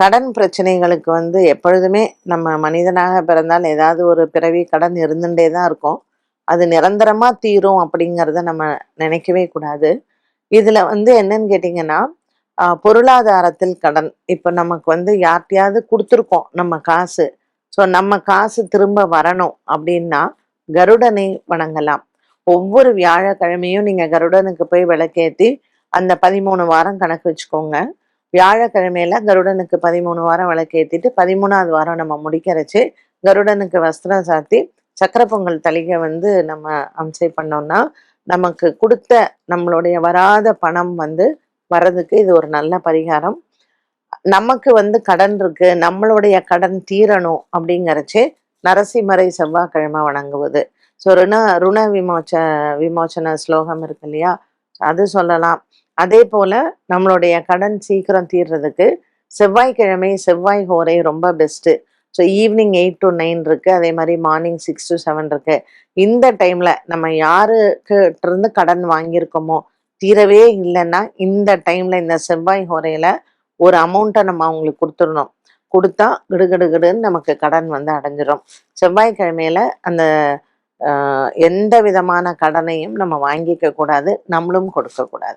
கடன் பிரச்சனைகளுக்கு வந்து எப்பொழுதுமே நம்ம மனிதனாக பிறந்தால் ஏதாவது ஒரு பிறவி கடன் இருந்துட்டே தான் இருக்கும். அது நிரந்தரமா தீரும் அப்படிங்கிறத நம்ம நினைக்கவே கூடாது. இதுல வந்து என்னன்னு கேட்டீங்கன்னா, பொருளாதாரத்தில் கடன். இப்ப நமக்கு வந்து யார்ட்டயாவது குடுத்துருக்கோம் நம்ம காசு. ஸோ நம்ம காசு திரும்ப வரணும் அப்படின்னா, கருடனை வணங்கலாம். ஒவ்வொரு வியாழக்கிழமையும் நீங்க கருடனுக்கு போய் விளக்கேத்தி, அந்த 13 வாரம் கணக்கு வச்சுக்கோங்க. வியாழக்கிழமையில கருடனுக்கு 13 வாரம் விளக்கேத்திட்டு 13வது வாரம் நம்ம முடிக்கிறச்சு கருடனுக்கு வஸ்திரம் சாத்தி சக்கரை பொங்கல் தளிகை வந்து நம்ம அம்சை பண்ணோம்னா நமக்கு கொடுத்த நம்மளுடைய வராத பணம் வந்து வர்றதுக்கு இது ஒரு நல்ல பரிகாரம். நமக்கு வந்து கடன் இருக்கு, நம்மளுடைய கடன் தீரணும் அப்படிங்கிறச்சே நரசிம்மரை செவ்வாய்க்கிழமை வணங்குவது. ஸோ ருண விமோச்சன ஸ்லோகம் இருக்கு இல்லையா, அது சொல்லலாம். அதே போல நம்மளுடைய கடன் சீக்கிரம் தீர்றதுக்கு செவ்வாய்க்கிழமை செவ்வாய் ஹோரை ரொம்ப பெஸ்ட்டு. ஸோ ஈவினிங் 8 to 9 இருக்கு, அதே மாதிரி மார்னிங் 6 to 7 இருக்கு. இந்த டைம்ல நம்ம யாருக்கிட்ட இருந்து கடன் வாங்கியிருக்கோமோ தீரவே இல்லைன்னா இந்த டைம்ல இந்த செவ்வாய் ஹோரையில ஒரு அமௌண்ட்டை நம்ம அவங்களுக்கு கொடுத்துடணும். கொடுத்தா கிடுகிடுகிடுன்னு நமக்கு கடன் வந்து அடைஞ்சிடும். செவ்வாய்க்கிழமையில அந்த எந்த விதமான கடனையும் நம்ம வாங்கிக்க கூடாது, நம்மளும் கொடுக்க கூடாது.